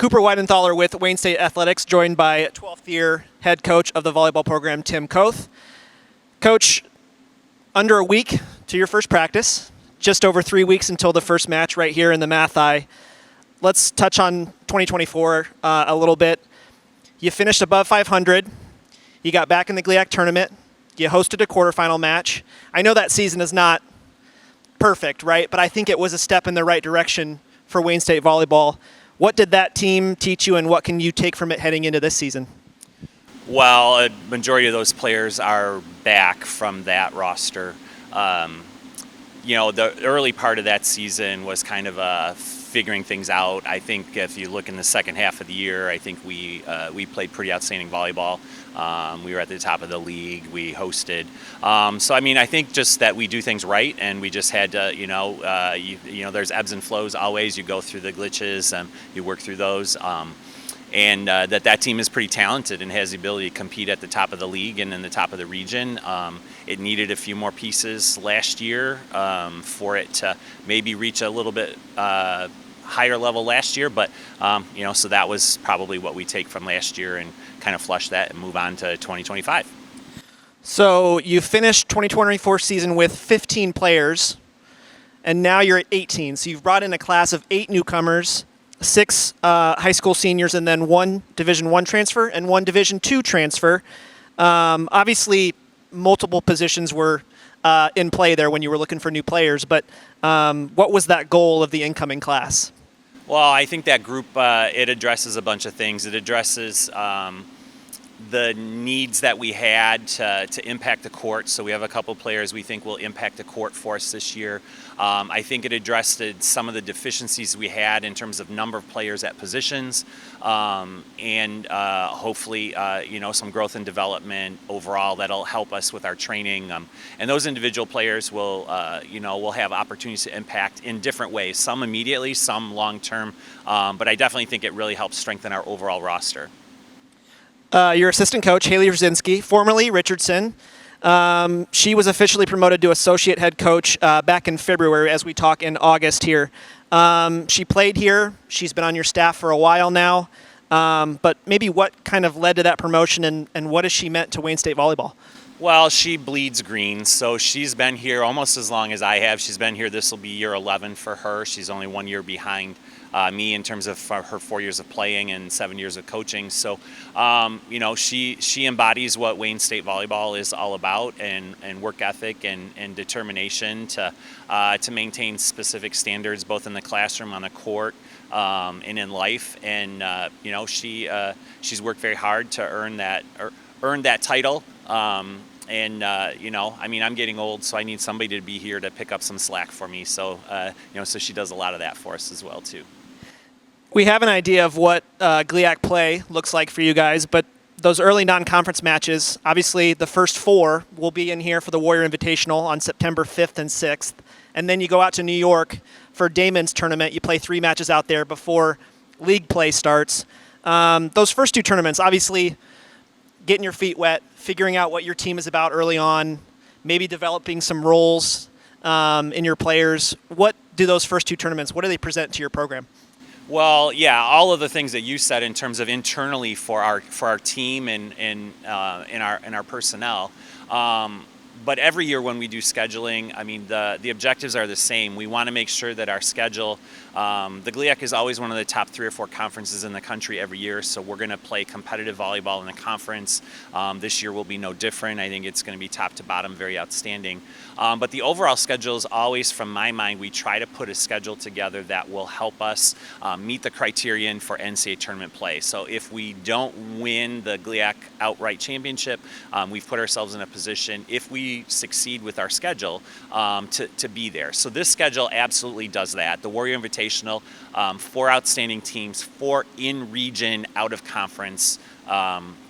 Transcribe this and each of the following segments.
Cooper Weidenthaler with Wayne State Athletics, joined by 12th year head coach of the volleyball program, Tim Koth. Coach, under a week to your first practice, just over 3 weeks until the first match right here in the Mathi. Let's touch on 2024 a little bit. You finished above 500. You got back in the GLIAC tournament. You hosted a quarterfinal match. I know that season is not perfect, right? But I think it was a step in the right direction for Wayne State volleyball. What did that team teach you, and what can you take from it heading into this season? Well, a majority of those players are back from that roster. The early part of that season was kind of figuring things out. I think if you look in the second half of the year, I think we played pretty outstanding volleyball. We were at the top of the league. We hosted. I think just that we do things right, and we just had to, there's ebbs and flows always. You go through the glitches, you work through those. And that team is pretty talented and has the ability to compete at the top of the league and in the top of the region. It needed a few more pieces last year for it to maybe reach a little bit higher level last year, but so that was probably what we take from last year and kind of flush that and move on to 2025. So you finished 2024 season with 15 players, and now you're at 18. So you've brought in a class of 8 newcomers, 6 high school seniors, and then 1 Division I transfer and 1 Division II transfer. Obviously, multiple positions were in play there when you were looking for new players, but what was that goal of the incoming class? Well, I think that group, it addresses a bunch of things. It addresses the needs that we had to impact the court. So we have a couple players we think will impact the court for us this year. I think it addressed some of the deficiencies we had in terms of number of players at positions, and hopefully, some growth and development overall that'll help us with our training. And those individual players will have opportunities to impact in different ways. Some immediately, some long term. But I definitely think it really helps strengthen our overall roster. Your assistant coach, Haley Rzinski, formerly Richardson. She was officially promoted to associate head coach back in February as we talk in August here. She played here. She's been on your staff for a while now. But maybe what kind of led to that promotion, and what has she meant to Wayne State volleyball? Well, she bleeds green, so she's been here almost as long as I have. She's been here. This will be year 11 for her. She's only 1 year behind me in terms of her 4 years of playing and 7 years of coaching. So, she embodies what Wayne State volleyball is all about, and work ethic and determination to maintain specific standards both in the classroom, on the court, and in life. And she's worked very hard to earn that title. I'm getting old, so I need somebody to be here to pick up some slack for me. So, so she does a lot of that for us as well, too. We have an idea of what GLIAC play looks like for you guys, but those early non-conference matches, obviously the first 4 will be in here for the Warrior Invitational on September 5th and 6th. And then you go out to New York for Damon's tournament. You play 3 matches out there before league play starts. Those first 2 tournaments, obviously getting your feet wet, figuring out what your team is about early on, maybe developing some roles in your players. What do those first 2 tournaments, what do they present to your program? Well, yeah, all of the things that you said in terms of internally for our team and in our personnel. But every year when we do scheduling, the objectives are the same. We want to make sure that our schedule, the GLIAC is always one of the top 3 or 4 conferences in the country every year, so we're going to play competitive volleyball in the conference. This year will be no different. I think it's going to be top to bottom, very outstanding. But the overall schedule is always, from my mind, we try to put a schedule together that will help us meet the criterion for NCAA tournament play. So if we don't win the GLIAC outright championship, we've put ourselves in a position, if we succeed with our schedule, to be there. So this schedule absolutely does that. The Warrior Invitational, 4 outstanding teams, 4 in region, out of conference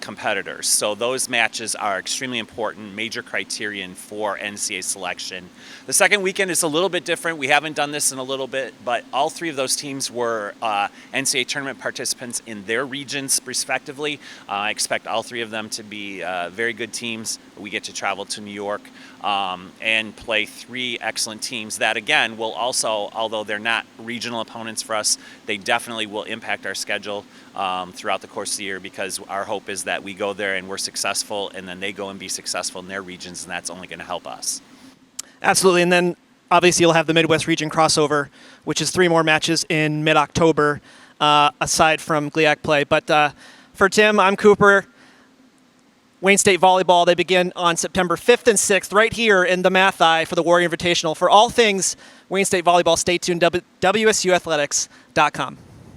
competitors. So those matches are extremely important, major criterion for NCAA selection. The second weekend is a little bit different. We haven't done this in a little bit, but all three of those teams were NCAA tournament participants in their regions respectively. I expect all three of them to be very good teams. We get to travel to New York and play three excellent teams that, again, will also, although they're not regional opponents for us, they definitely will impact our schedule throughout the course of the year, because our hope is that we go there and we're successful, and then they go and be successful in their regions, and that's only going to help us. Absolutely. And then obviously you'll have the Midwest region crossover, which is 3 more matches in mid-October, aside from GLIAC play. But for Tim, I'm Cooper. Wayne State Volleyball, they begin on September 5th and 6th right here in the Mathi for the Warrior Invitational. For all things Wayne State Volleyball, stay tuned, WSUathletics.com.